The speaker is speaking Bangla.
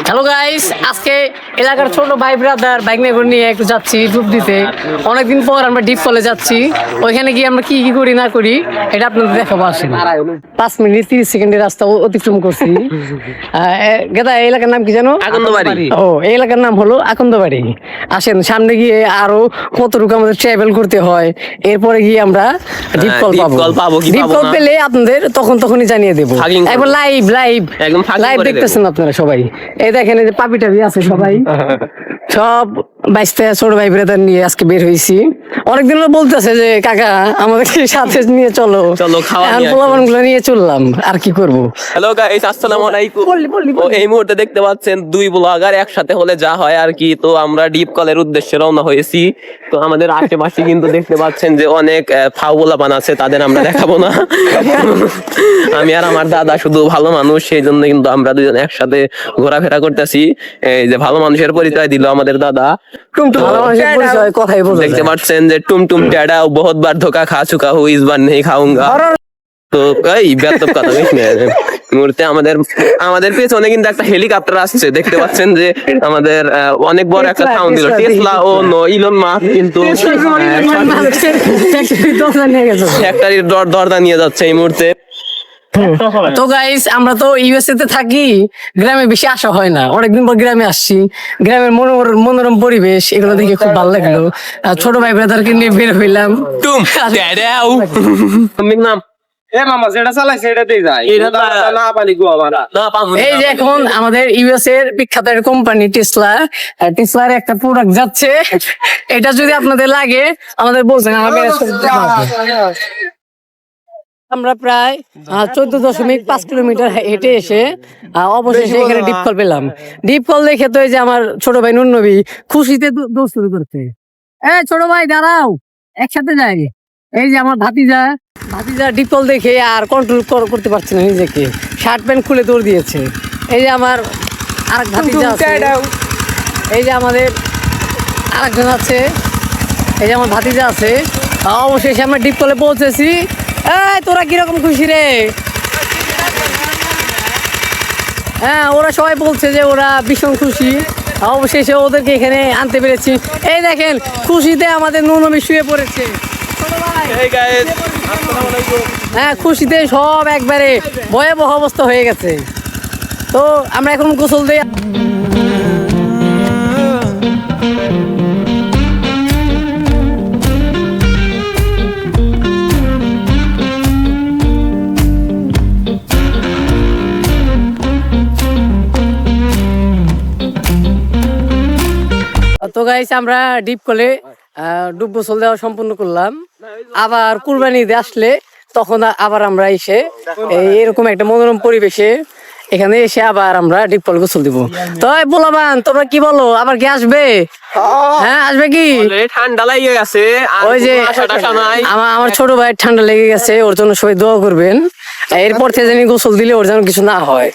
হ্যালো গাইস, আজকে এলাকার ছোট ভাই ব্রাদার বাইক নিয়ে একটু যাচ্ছি ডুব দিতে। অনেকদিন পর আমরা ডিপ কলে যাচ্ছি। ওইখানে গিয়ে আমরা কি কি করি না করি এটা আপনাদের দেখাবো। আসেন, 5 মিনিট 30 সেকেন্ডের রাস্তা অতিক্রম করছি। গেদা, এই এলাকার নাম কি জানো? আকন্দবাড়ি। ও, এই এলাকার নাম হলো আকন্দবাড়ি। আসেন, সামনে গিয়ে আরো কতটুকু আমাদের ট্রাভেল করতে হয়, এরপরে গিয়ে আমরা ডিপ কল পাবো। ডিপ কল পেলে আপনাদের তখনই জানিয়ে দেবো। একবার লাইভ দেখতেছেন আপনারা সবাই। এই দেখেন, এই যে পাপি টাপি আছে সবাই, সব বাইশটা ছোট ভাই ব্রাদার নিয়ে আজকে বের হয়েছি। অনেকদিন বলতেছে যে কাকা আমাদেরকে সাথে নিয়ে চলো, পোলাপান গুলো নিয়ে চললাম, আর কি করবো। হ্যালো গাইস, আসসালামু আলাইকুম। এই মুহূর্তে দেখতে পাচ্ছেন দুই ব্লগার একসাথে হলে যা হয় আর কি। তো আমরা ডিপ কলের উদ্দেশ্যে রওনা হয়েছি। তো আমাদের আশেপাশে কিন্তু দেখতে পাচ্ছেন যে অনেক ফাউ পোলাপান আছে, তাদের আমরা দেখাবো না। আমি আর আমার দাদা শুধু ভালো মানুষ, সেই জন্য কিন্তু আমরা দুজন একসাথে ঘোরাফেরা করতেছি। এই যে ভালো মানুষের পরিচয় দিল আমাদের দাদা। দেখতে পাচ্ছেন যে টুমটুম ট্যাডা বহুত বার ধোকা খা চুকা হু, ইস বার নেই খাউঙ্গা। তো এই বেতব কথা মুহূর্তে আমাদের পেছনে কিন্তু একটা হেলিকপ্টার আসছে। দেখতে পাচ্ছেন যে আমাদের অনেক বড় একটা সাউন্ড দিল। টেসলা ও ইলন মাস্ক কিন্তু ফ্যাক্টরির দরজা নিয়ে যাচ্ছে এই মুহূর্তে। তো গাইস, আমরা তো ইউএসএ তে থাকি, গ্রামে বেশি আসা হয় না। অনেকদিন পর গ্রামে আসছি। গ্রামের মনোরম পরিবেশ, এগুলো দেখে খুব ভালো লাগলো। ছোট ভাই ব্রাদারকে নিয়ে বের হইলাম। নাম এই যে এখন আমাদের ইউএস এর বিখ্যাত কোম্পানি টেসলার একটা প্রোডাক্ট যাচ্ছে। এটা যদি আপনাদের লাগে আমাদের বলছেন, আমরা প্রায় 14.5 কিলোমিটার হেঁটে এসে অবশেষে এখানে ডিপ কল পেলাম। ডিপ কল দেখে তো এই যে আমার ছোট ভাই নুন নবী খুশিতে দৌড় শুরু করতে। ছোট ভাই দাঁড়াও, একসাথে যাই। এই যে আমার ভাতিজা ডিপ কল দেখে আর কন্ট্রোল করতে পারছে না নিজেকে, শার্ট প্যান্ট খুলে দৌড় দিয়েছে। এই যে আমার আরেক ভাতিজা আছে, এই যে আমাদের আরেকজন আছে, এই যে আমার ভাতিজা আছে। অবশেষে আমরা ডিপ কলে পৌঁছেছি। তোরা কিরকম খুশি রে? ওরা সবাই বলছে যে ওরা ভীষণ খুশি। অবশেষে ওদেরকে এখানে আনতে পেরেছি। এই দেখেন, খুশিতে আমাদের নুনমি শুয়ে পড়েছে। খুশিতে সব একবারে ভয়াবহ অবস্থা হয়ে গেছে। তো আমরা এখন গোসল দিই। তো গাইস, আমরা ডিপ কলে ডুব গোসল দেওয়া সম্পূর্ণ করলাম। আবার কুরবানি ঈদে আসলে তখন আবার আমরা এসে এরকম একটা মনোরম পরিবেশে এখানে এসে আবার আমরা ডিপ কল গোসল দিব। তো বলবান, তোমরা কি বলো, আবার কি আসবে? আসবে কি? ঠান্ডা লেগে গেছে। ওই যে আমার ছোট ভাই ঠান্ডা লেগে গেছে, ওর জন্য সবাই দোয়া করবেন। এরপর থেকে জানি গোসল দিলে ওর যেন কিছু না হয়।